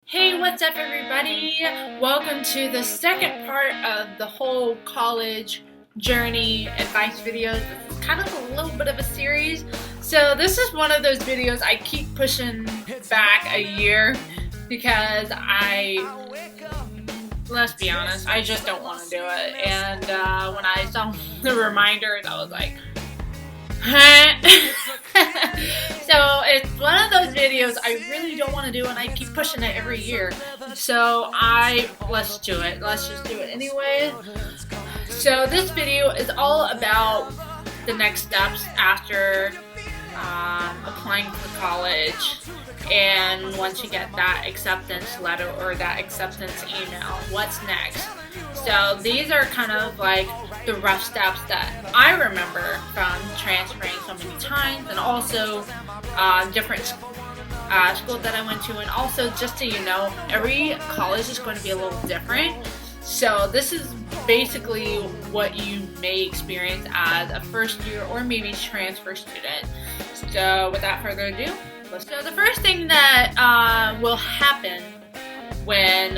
Hey, what's up everybody? Welcome to the second part of the whole college journey advice videos. This is kind of a little bit of a series. So this is one of those videos I keep pushing back a year because let's be honest, I just don't want to do it. And when I saw the reminders, I was like, so it's one of those videos I really don't want to do, and I keep pushing it every year. So let's do it. Let's just do it anyway. So this video is all about the next steps after applying for college, and once you get that acceptance letter or that acceptance email, what's next? So these are kind of like the rough steps that I remember from transferring so many times, and also different schools that I went to, and also just so you know, every college is going to be a little different. So this is basically what you may experience as a first year or maybe transfer student. So without further ado, let's go. The first thing that will happen when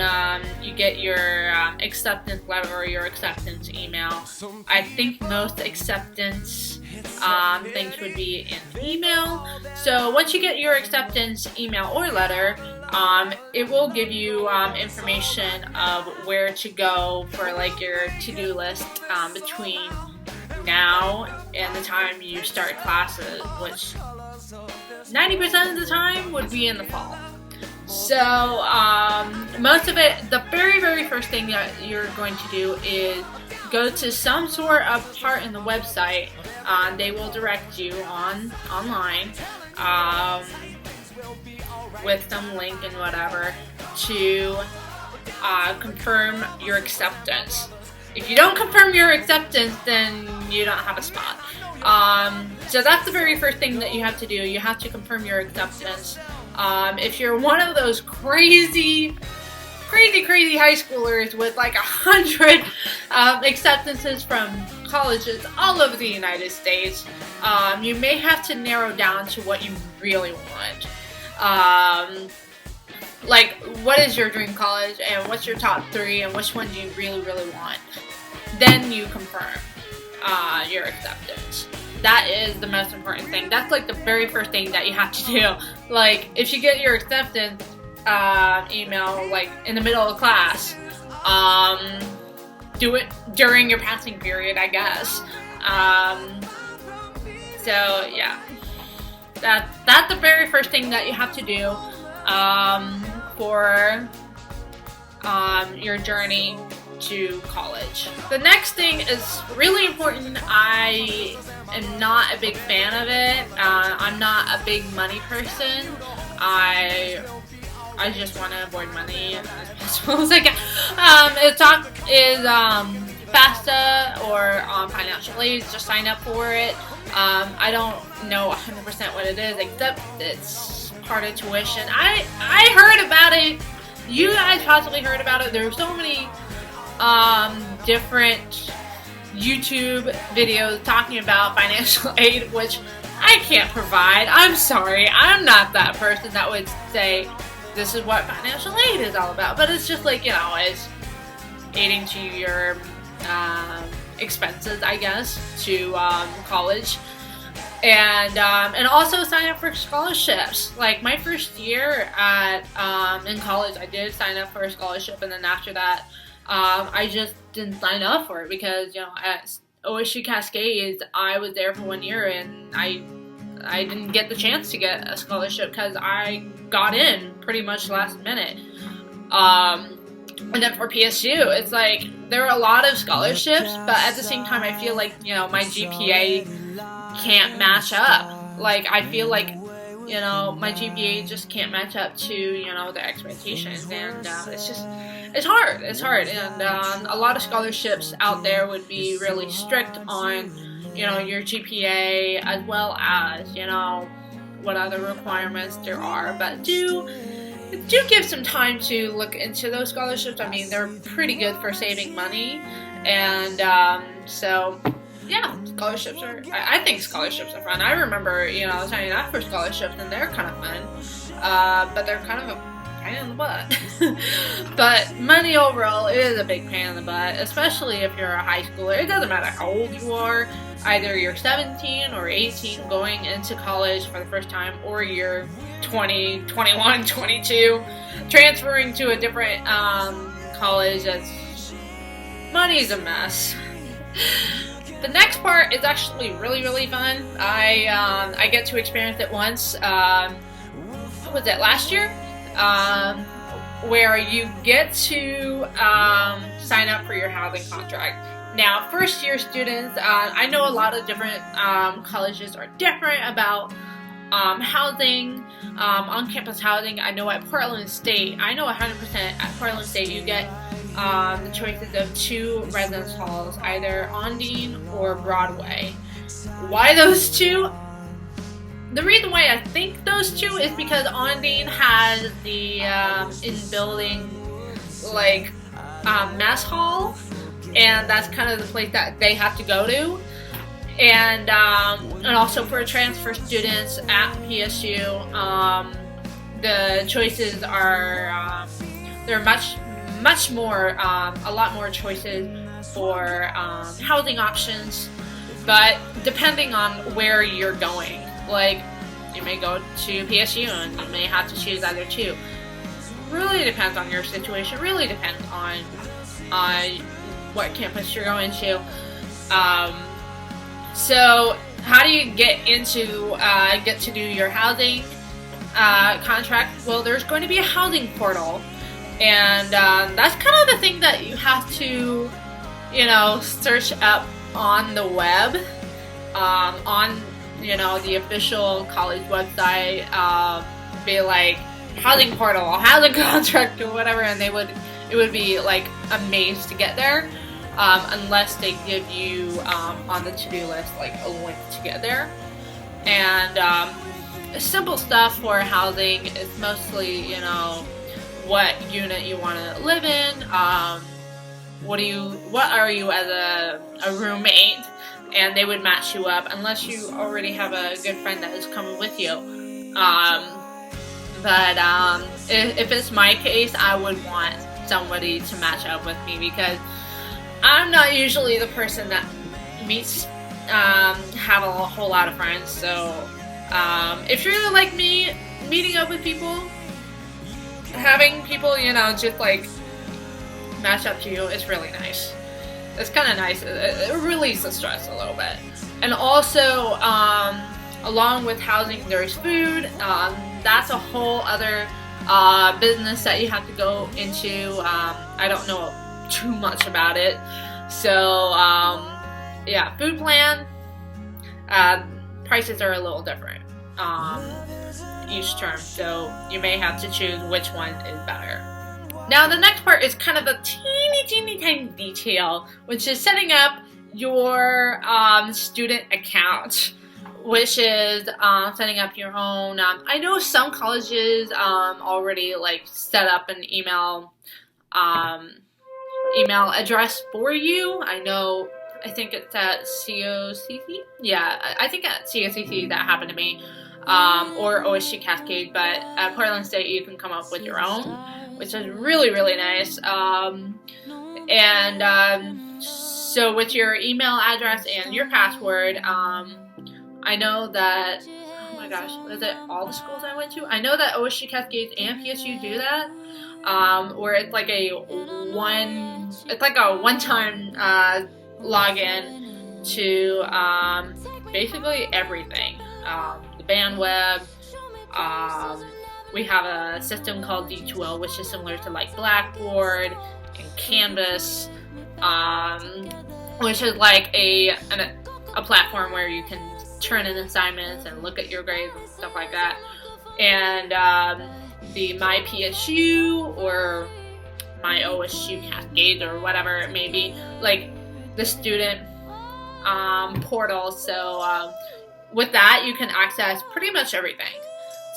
you get your acceptance letter or your acceptance email, I think most acceptance things would be in email. So once you get your acceptance email or letter, it will give you information of where to go for like your to-do list between now and the time you start classes, which 90% of the time would be in the fall. So most of it, the very first thing that you're going to do is go to some sort of part in the website. They will direct you online with some link and whatever to confirm your acceptance. If you don't confirm your acceptance, then you don't have a spot. So that's the very first thing that you have to do. You have to confirm your acceptance. If you're one of those crazy high schoolers with like 100 acceptances from colleges all over the United States, you may have to narrow down to what you really want. Like, what is your dream college, and what's your top 3, and which one do you really want? Then you confirm your acceptance. That is the most important thing. That's like the very first thing that you have to do. Like, if you get your acceptance email like in the middle of class, do it during your passing period, I guess. So yeah, that's the very first thing that you have to do for your journey to college. The next thing is really important. I am not a big fan of it. I'm not a big money person. I just want to avoid money as possible as I can. Is FAFSA or financial aid. Just sign up for it. I don't know 100% what it is, except it's part of tuition. I heard about it. You guys possibly heard about it. There are so many different YouTube videos talking about financial aid, which I can't provide. I'm sorry. I'm not that person that would say this is what financial aid is all about. But it's just like, you know, it's aiding to your expenses, I guess, to college. And also sign up for scholarships. Like my first year in college, I did sign up for a scholarship, and then after that, I just didn't sign up for it because, you know, at OSU Cascades, I was there for 1 year, and I didn't get the chance to get a scholarship because I got in pretty much last minute. And then for PSU, it's like there are a lot of scholarships, but at the same time, I feel like, you know, my GPA can't match up. Like, I feel like, you know, my GPA just can't match up to, you know, the expectations, and it's hard. And a lot of scholarships out there would be really strict on, you know, your GPA, as well as, you know, what other requirements there are. But do give some time to look into those scholarships. I mean, they're pretty good for saving money, and so yeah, scholarships are, I think scholarships are fun. I remember, you know, signing up for scholarships, and they're kind of fun, but they're kind of pain in the butt. But money overall is a big pain in the butt, especially if you're a high schooler. It doesn't matter how old you are. Either you're 17 or 18 going into college for the first time, or you're 20, 21, 22, transferring to a different college. Money's a mess. The next part is actually really, really fun. I get to experience it once. Was it last year? Where you get to sign up for your housing contract. Now, first year students, I know a lot of different colleges are different about housing, on-campus housing. I know at Portland State, 100% at Portland State you get the choices of 2 residence halls, either Ondine or Broadway. Why those 2? The reason why I think those 2 is because Ondine has the in-building mess hall, and that's kind of the place that they have to go to. And also for transfer students at PSU, the choices are they're much more, a lot more choices for housing options, but depending on where you're going. Like, you may go to PSU and you may have to choose either 2. Really depends on your situation. Really depends on what campus you're going to. So how do you get to do your housing contract? Well, there's going to be a housing portal, and that's kind of the thing that you have to, search up on the web, on the official college website, be like housing portal, housing contract, or whatever, and it would be like a maze to get there, unless they give you on the to-do list like a link to get there. And simple stuff for housing is mostly what unit you want to live in, what are you as a roommate, and they would match you up unless you already have a good friend that is coming with you. But if it's my case, I would want somebody to match up with me, because I'm not usually the person that have a whole lot of friends. So if you're like me, meeting up with people, having people, just like match up to you is really nice. It's kind of nice. It relieves the stress a little bit. And also, along with housing, there's food. That's a whole other business that you have to go into. I don't know too much about it. So, yeah, food plan. Prices are a little different each term. So you may have to choose which one is better. Now, the next part is kind of a teeny tiny detail, which is setting up your student account, which is setting up your own. I know some colleges already set up an email address for you. I think it's at COCC. Yeah, I think at COCC that happened to me, or OSG Cascade. But at Portland State, you can come up with your own, which is really, really nice. So with your email address and your password, I know that, oh my gosh, was it all the schools I went to? I know that OSG Cascades and PSU do that, where it's like a one-time login to basically everything. The band web. We have a system called D2L, which is similar to like Blackboard and Canvas, which is like a platform where you can turn in assignments and look at your grades and stuff like that. And the My PSU or My OSU Cascade or whatever it may be, like the student portal. So with that, you can access pretty much everything.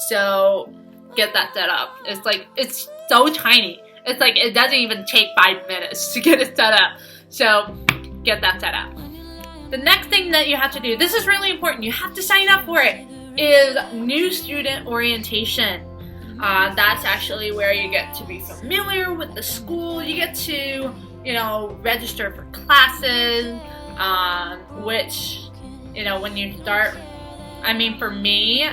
So get that set up. It's so tiny. It's like it doesn't even take 5 minutes to get it set up. So get that set up. The next thing that you have to do, this is really important, you have to sign up for it, is new student orientation. That's actually where you get to be familiar with the school. You get to, register for classes, which, when you start, for me,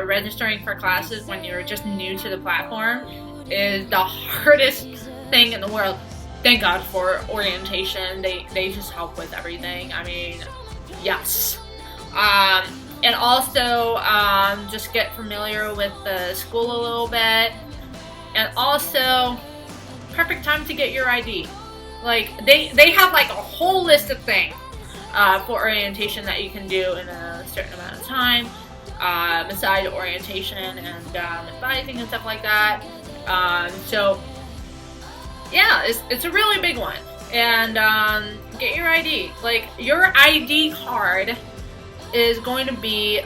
registering for classes when you're just new to the platform is the hardest thing in the world. Thank God for orientation. They just help with everything. Yes. And also, just get familiar with the school a little bit. And also, perfect time to get your ID. They have a whole list of things for orientation that you can do in a certain amount of time, besides orientation and advising and stuff like that. So, yeah, it's a really big one. And get your ID. Your ID card is going to be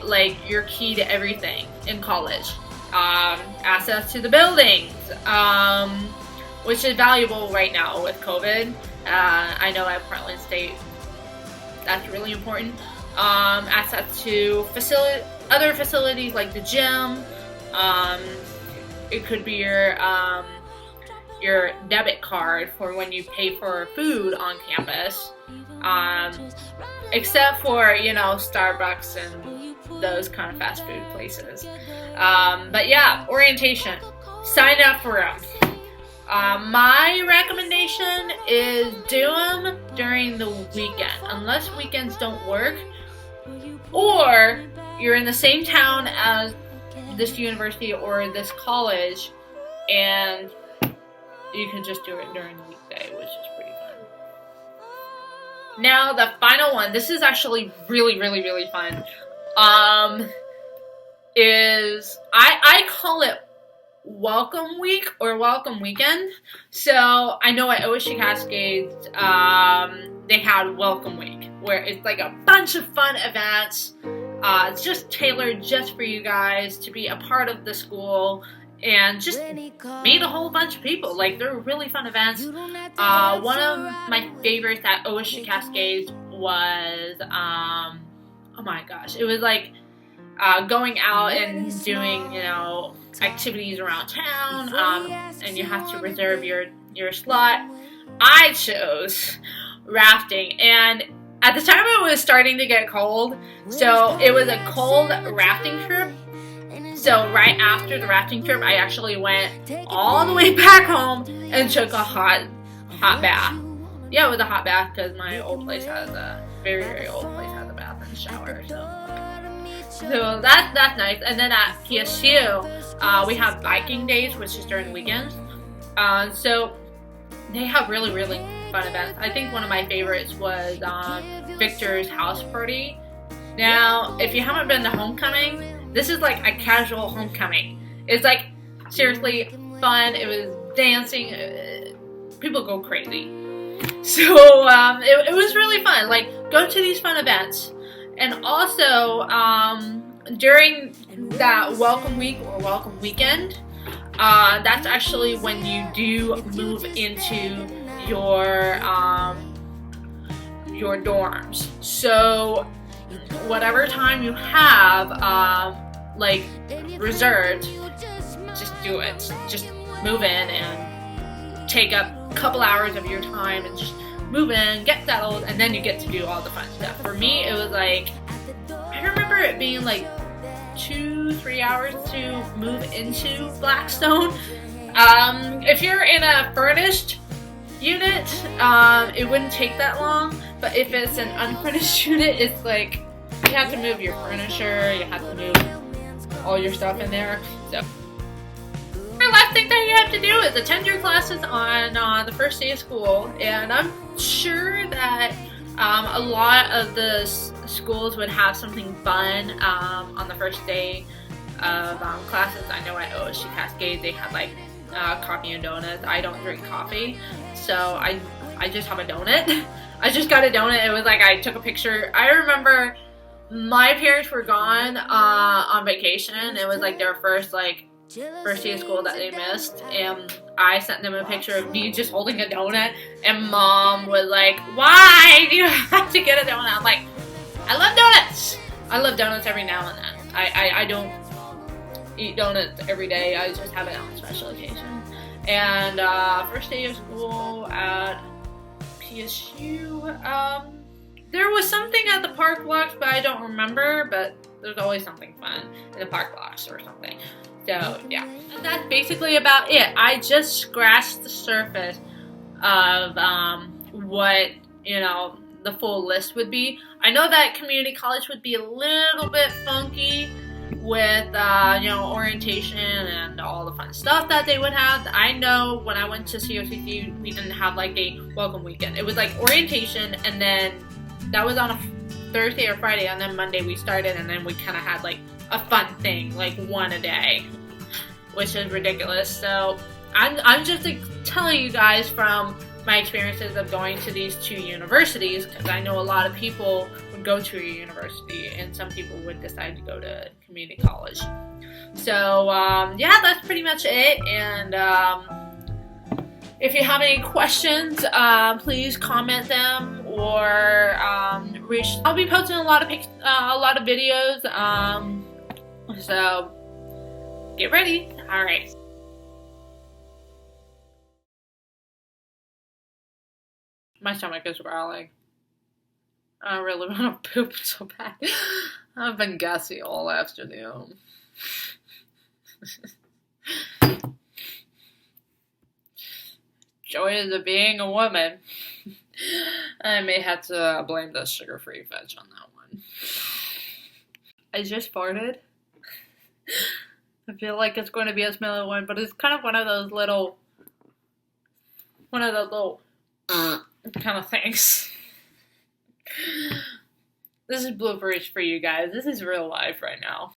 your key to everything in college. Access to the buildings, which is valuable right now with COVID. I know at Portland State that's really important. Access to other facilities like the gym. It could be your debit card for when you pay for food on campus. Except for, Starbucks and those kind of fast food places. But yeah, orientation. Sign up for them. My recommendation is do them during the weekend, unless weekends don't work, or you're in the same town as this university or this college, and you can just do it during the weekday, which is pretty fun. Now, the final one, this is actually really, really, really fun, is, I call it Welcome Week or Welcome Weekend. So, I know at OSU Cascades, they had Welcome Week, where it's a bunch of fun events. It's just tailored just for you guys to be a part of the school and just meet a whole bunch of people. They're really fun events. One of my favorites at OSU Cascades was, oh my gosh, it was going out and doing, activities around town, and you have to reserve your slot. I chose rafting, and at the time it was starting to get cold, so it was a cold rafting trip. So right after the rafting trip, I actually went all the way back home and took a hot bath. Yeah, it was a hot bath because my old place has a very, very old place has a bath and shower. So that's nice. And then at PSU, we have biking days, which is during the weekends. So they have really, really fun events. I think one of my favorites was Victor's house party. Now, if you haven't been to homecoming, this is a casual homecoming. It's seriously fun. It was dancing. People go crazy. So it was really fun. Go to these fun events. And also, during that Welcome Week or Welcome Weekend, that's actually when you do move into your dorms. So whatever time you have reserved, just do it. Just move in and take up a couple hours of your time and just move in, get settled, and then you get to do all the fun stuff. For me, it was I remember it being 2-3 hours to move into Blackstone. If you're in a furnished unit, it wouldn't take that long, but if it's an unfurnished unit, it's you have to move your furniture, you have to move all your stuff in there. So the last thing that you have to do is attend your classes on the first day of school, and I'm sure that a lot of the schools would have something fun on the first day of classes. I know at OSU Cascade they had coffee and donuts. I don't drink coffee, so I just have a donut. I just got a donut. It was I took a picture. I remember my parents were gone on vacation. It was their first day of school that they missed, and I sent them a picture of me just holding a donut, and Mom was why do you have to get a donut? I'm I love donuts. I love donuts every now and then. I don't, eat donuts every day. I just have it on special occasion. And first day of school at PSU, there was something at the park blocks, but I don't remember, but there's always something fun in the park blocks or something. So, yeah. And that's basically about it. I just scratched the surface of what, the full list would be. I know that community college would be a little bit funky with, orientation and all the fun stuff that they would have. I know when I went to COCC, we didn't have like a welcome weekend. It was like orientation, and then that was on a Thursday or Friday, and then Monday we started, and then we kind of had like a fun thing, like one a day, which is ridiculous. So I'm just telling you guys from my experiences of going to these two universities, because I know a lot of people would go to a university and some people would decide to go to community college. So that's pretty much it. And if you have any questions, please comment them or reach. I'll be posting a lot of videos. So get ready. All right. My stomach is growling. I really want to poop so bad. I've been gassy all afternoon. Joys of being a woman. I may have to blame the sugar-free veg on that one. I just farted. I feel like it's going to be a smelly one, but it's kind of one of those little kind of things. This is bloopers for you guys. This is real life right now.